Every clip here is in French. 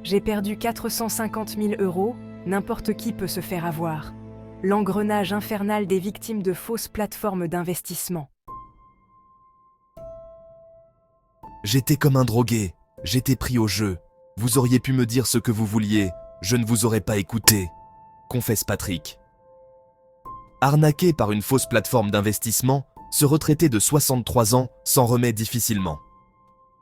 J'ai perdu 450 000 €, n'importe qui peut se faire avoir. L'engrenage infernal des victimes de fausses plateformes d'investissement. J'étais comme un drogué, j'étais pris au jeu. Vous auriez pu me dire ce que vous vouliez, je ne vous aurais pas écouté, confesse Patrick. Arnaqué par une fausse plateforme d'investissement, ce retraité de 63 ans s'en remet difficilement.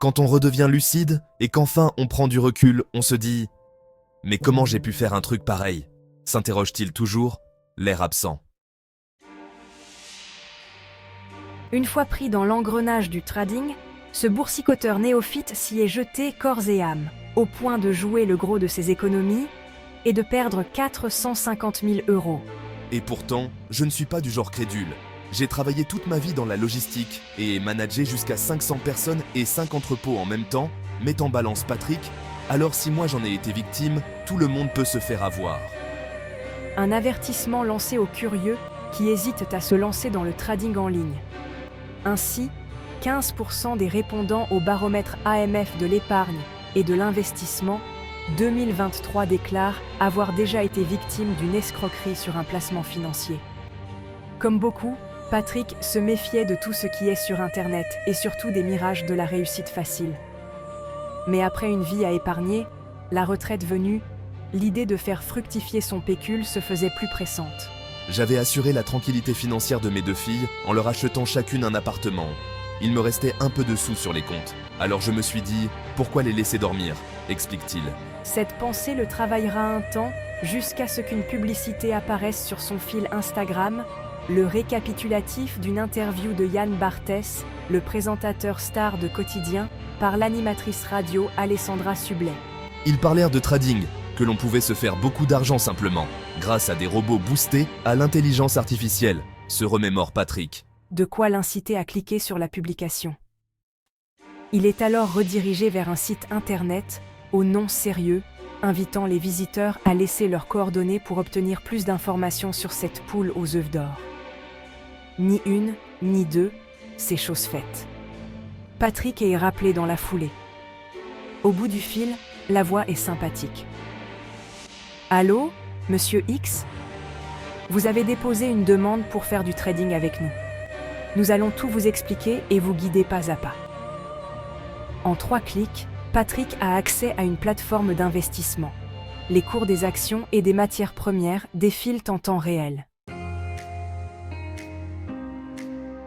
Quand on redevient lucide et qu'enfin on prend du recul, on se dit « Mais comment j'ai pu faire un truc pareil ?» s'interroge-t-il toujours, l'air absent. Une fois pris dans l'engrenage du trading, ce boursicoteur néophyte s'y est jeté corps et âme, au point de jouer le gros de ses économies et de perdre 450 000 €. Et pourtant, je ne suis pas du genre crédule. J'ai travaillé toute ma vie dans la logistique et managé jusqu'à 500 personnes et 5 entrepôts en même temps, met en balance Patrick. Alors si moi j'en ai été victime, tout le monde peut se faire avoir. Un avertissement lancé aux curieux qui hésitent à se lancer dans le trading en ligne. Ainsi, 15% des répondants au baromètre AMF de l'épargne et de l'investissement 2023 déclarent avoir déjà été victimes d'une escroquerie sur un placement financier. Comme beaucoup, Patrick se méfiait de tout ce qui est sur Internet et surtout des mirages de la réussite facile. Mais après une vie à épargner, la retraite venue, l'idée de faire fructifier son pécule se faisait plus pressante. J'avais assuré la tranquillité financière de mes 2 filles en leur achetant chacune un appartement. Il me restait un peu de sous sur les comptes. Alors je me suis dit, pourquoi les laisser dormir, explique-t-il. Cette pensée le travaillera un temps, jusqu'à ce qu'une publicité apparaisse sur son fil Instagram, le récapitulatif d'une interview de Yann Barthès, le présentateur star de Quotidien, par l'animatrice radio Alessandra Sublet. Ils parlèrent de trading, que l'on pouvait se faire beaucoup d'argent simplement, grâce à des robots boostés à l'intelligence artificielle, se remémore Patrick. De quoi l'inciter à cliquer sur la publication. Il est alors redirigé vers un site internet, au nom sérieux, invitant les visiteurs à laisser leurs coordonnées pour obtenir plus d'informations sur cette poule aux œufs d'or. Ni une, ni deux, c'est chose faite. Patrick est rappelé dans la foulée. Au bout du fil, la voix est sympathique. Allô, monsieur X ? Vous avez déposé une demande pour faire du trading avec nous. Nous allons tout vous expliquer et vous guider pas à pas. En 3 clics, Patrick a accès à une plateforme d'investissement. Les cours des actions et des matières premières défilent en temps réel.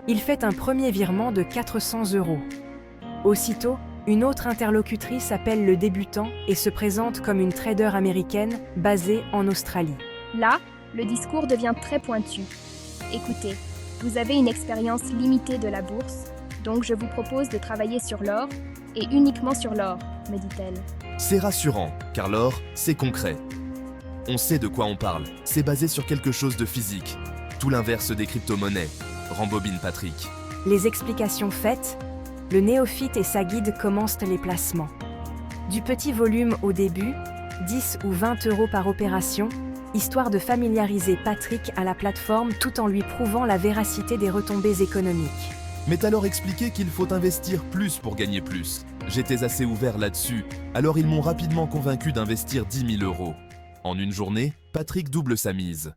Il fait un premier virement de 400 €. Aussitôt, une autre interlocutrice appelle le débutant et se présente comme une trader américaine basée en Australie. Là, le discours devient très pointu. Écoutez, vous avez une expérience limitée de la bourse, donc je vous propose de travailler sur l'or, et uniquement sur l'or, me dit-elle. C'est rassurant, car l'or, c'est concret. On sait de quoi on parle, c'est basé sur quelque chose de physique. Tout l'inverse des crypto-monnaies, rembobine Patrick. Les explications faites, le néophyte et sa guide commencent les placements. Du petit volume au début, 10 ou 20 € par opération, histoire de familiariser Patrick à la plateforme tout en lui prouvant la véracité des retombées économiques. M'est alors expliqué qu'il faut investir plus pour gagner plus. J'étais assez ouvert là-dessus, alors ils m'ont rapidement convaincu d'investir 10 000 €. En une journée, Patrick double sa mise.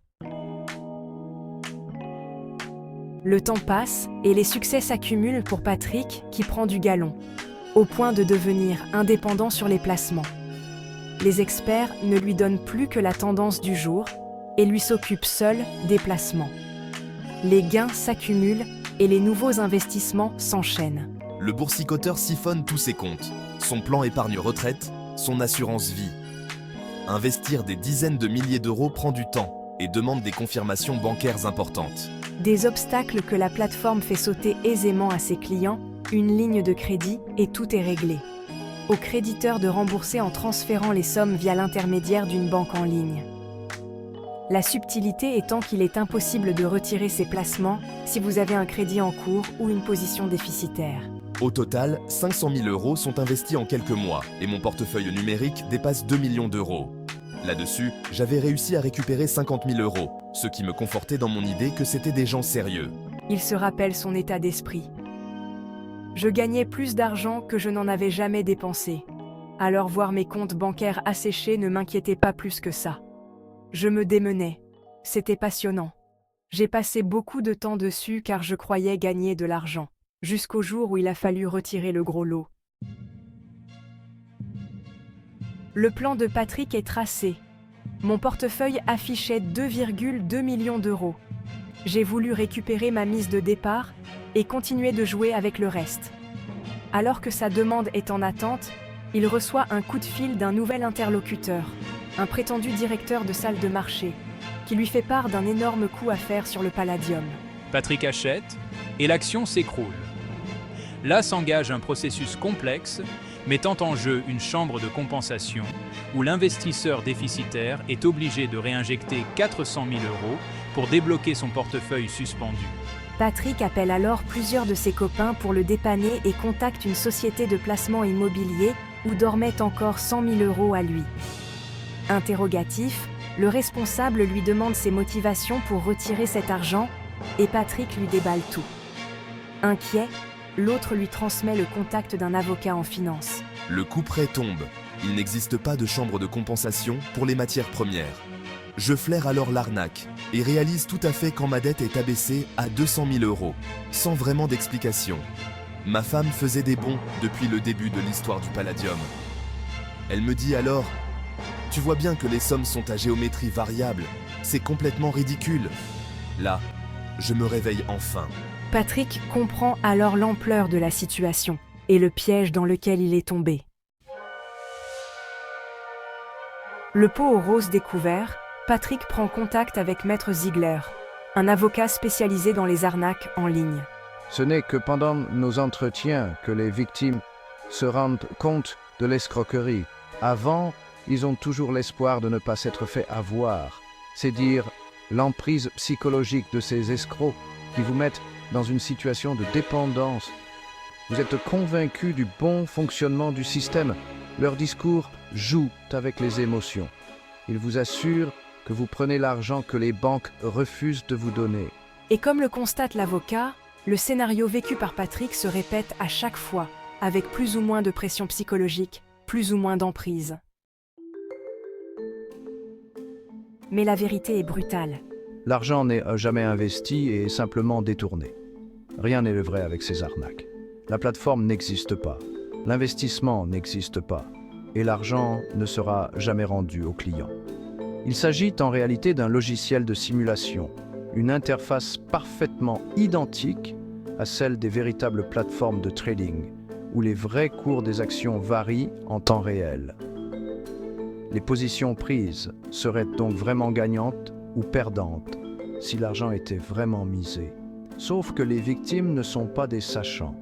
Le temps passe et les succès s'accumulent pour Patrick qui prend du galon, au point de devenir indépendant sur les placements. Les experts ne lui donnent plus que la tendance du jour et lui s'occupent seuls des placements. Les gains s'accumulent et les nouveaux investissements s'enchaînent. Le boursicoteur siphonne tous ses comptes, son plan épargne-retraite, son assurance vie. Investir des dizaines de milliers d'euros prend du temps et demande des confirmations bancaires importantes. Des obstacles que la plateforme fait sauter aisément à ses clients, une ligne de crédit et tout est réglé. Au créditeur de rembourser en transférant les sommes via l'intermédiaire d'une banque en ligne. La subtilité étant qu'il est impossible de retirer ses placements si vous avez un crédit en cours ou une position déficitaire. Au total, 500 000 € sont investis en quelques mois et mon portefeuille numérique dépasse 2 millions d'euros. Là-dessus, j'avais réussi à récupérer 50 000 €, ce qui me confortait dans mon idée que c'était des gens sérieux. Il se rappelle son état d'esprit. Je gagnais plus d'argent que je n'en avais jamais dépensé. Alors voir mes comptes bancaires asséchés ne m'inquiétait pas plus que ça. Je me démenais. C'était passionnant. J'ai passé beaucoup de temps dessus car je croyais gagner de l'argent, jusqu'au jour où il a fallu retirer le gros lot. Le plan de Patrick est tracé. Mon portefeuille affichait 2,2 millions d'euros. J'ai voulu récupérer ma mise de départ et continuer de jouer avec le reste. Alors que sa demande est en attente, il reçoit un coup de fil d'un nouvel interlocuteur, un prétendu directeur de salle de marché, qui lui fait part d'un énorme coup à faire sur le palladium. Patrick achète et l'action s'écroule. Là s'engage un processus complexe mettant en jeu une chambre de compensation où l'investisseur déficitaire est obligé de réinjecter 400 000 € pour débloquer son portefeuille suspendu. Patrick appelle alors plusieurs de ses copains pour le dépanner et contacte une société de placement immobilier où dormait encore 100 000 € à lui. Interrogatif, le responsable lui demande ses motivations pour retirer cet argent et Patrick lui déballe tout. Inquiet, l'autre lui transmet le contact d'un avocat en finance. Le couperet tombe. Il n'existe pas de chambre de compensation pour les matières premières. Je flaire alors l'arnaque et réalise tout à fait quand ma dette est abaissée à 200 000 €, sans vraiment d'explication. Ma femme faisait des bons depuis le début de l'histoire du palladium. Elle me dit alors « Tu vois bien que les sommes sont à géométrie variable, c'est complètement ridicule. » Là, je me réveille enfin. Patrick comprend alors l'ampleur de la situation et le piège dans lequel il est tombé. Le pot aux roses découvert, Patrick prend contact avec Maître Ziegler, un avocat spécialisé dans les arnaques en ligne. Ce n'est que pendant nos entretiens que les victimes se rendent compte de l'escroquerie. Avant, ils ont toujours l'espoir de ne pas s'être fait avoir. C'est dire l'emprise psychologique de ces escrocs qui vous mettent dans une situation de dépendance. Vous êtes convaincus du bon fonctionnement du système. Leur discours joue avec les émotions. Ils vous assurent que vous prenez l'argent que les banques refusent de vous donner. Et comme le constate l'avocat, le scénario vécu par Patrick se répète à chaque fois, avec plus ou moins de pression psychologique, plus ou moins d'emprise. Mais la vérité est brutale. L'argent n'est jamais investi et est simplement détourné. Rien n'est vrai avec ces arnaques. La plateforme n'existe pas, l'investissement n'existe pas, et l'argent ne sera jamais rendu au client. Il s'agit en réalité d'un logiciel de simulation, une interface parfaitement identique à celle des véritables plateformes de trading, où les vrais cours des actions varient en temps réel. Les positions prises seraient donc vraiment gagnantes ou perdantes si l'argent était vraiment misé. Sauf que les victimes ne sont pas des sachants.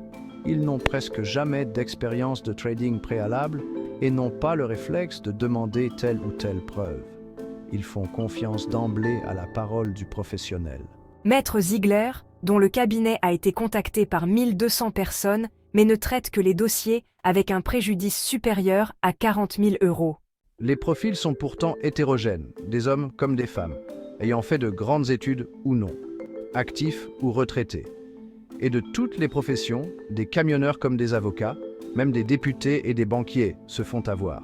Ils n'ont presque jamais d'expérience de trading préalable et n'ont pas le réflexe de demander telle ou telle preuve. Ils font confiance d'emblée à la parole du professionnel. Maître Ziegler, dont le cabinet a été contacté par 1200 personnes, mais ne traite que les dossiers avec un préjudice supérieur à 40 000 €. Les profils sont pourtant hétérogènes, des hommes comme des femmes, ayant fait de grandes études ou non, actifs ou retraités. Et de toutes les professions, des camionneurs comme des avocats, même des députés et des banquiers se font avoir.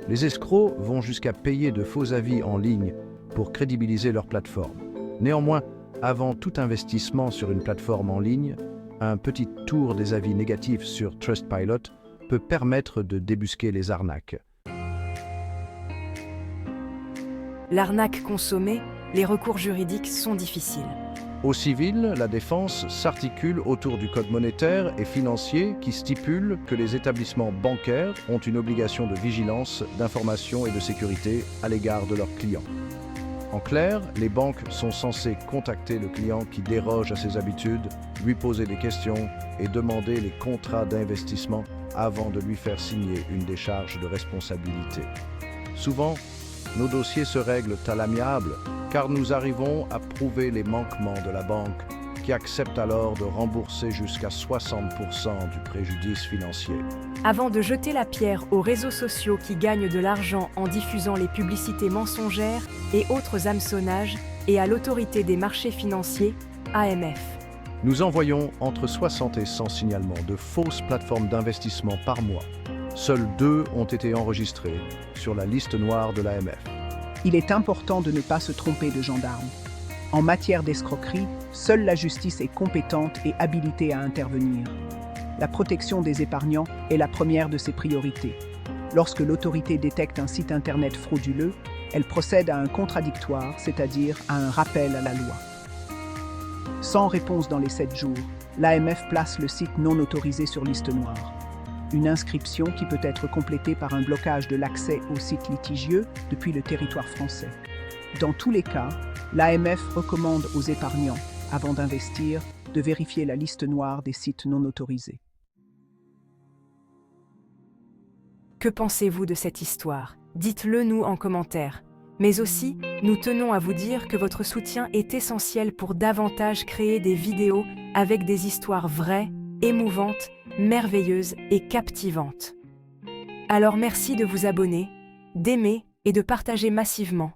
Les escrocs vont jusqu'à payer de faux avis en ligne pour crédibiliser leur plateforme. Néanmoins, avant tout investissement sur une plateforme en ligne, un petit tour des avis négatifs sur Trustpilot peut permettre de débusquer les arnaques. L'arnaque consommée, les recours juridiques sont difficiles. Au civil, la défense s'articule autour du code monétaire et financier qui stipule que les établissements bancaires ont une obligation de vigilance, d'information et de sécurité à l'égard de leurs clients. En clair, les banques sont censées contacter le client qui déroge à ses habitudes, lui poser des questions et demander les contrats d'investissement avant de lui faire signer une décharge de responsabilité. Souvent, nos dossiers se règlent à l'amiable car nous arrivons à prouver les manquements de la banque qui accepte alors de rembourser jusqu'à 60% du préjudice financier. Avant de jeter la pierre aux réseaux sociaux qui gagnent de l'argent en diffusant les publicités mensongères et autres hameçonnages, et à l'autorité des marchés financiers, AMF. Nous envoyons entre 60 et 100 signalements de fausses plateformes d'investissement par mois. Seuls 2 ont été enregistrés sur la liste noire de l'AMF. Il est important de ne pas se tromper de gendarme. En matière d'escroquerie, seule la justice est compétente et habilitée à intervenir. La protection des épargnants est la première de ses priorités. Lorsque l'autorité détecte un site internet frauduleux, elle procède à un contradictoire, c'est-à-dire à un rappel à la loi. Sans réponse dans les 7 jours, l'AMF place le site non autorisé sur liste noire. Une inscription qui peut être complétée par un blocage de l'accès au site litigieux depuis le territoire français. Dans tous les cas, l'AMF recommande aux épargnants, avant d'investir, de vérifier la liste noire des sites non autorisés. Que pensez-vous de cette histoire? Dites-le nous en commentaire. Mais aussi, nous tenons à vous dire que votre soutien est essentiel pour davantage créer des vidéos avec des histoires vraies, émouvantes, merveilleuses et captivantes. Alors merci de vous abonner, d'aimer et de partager massivement.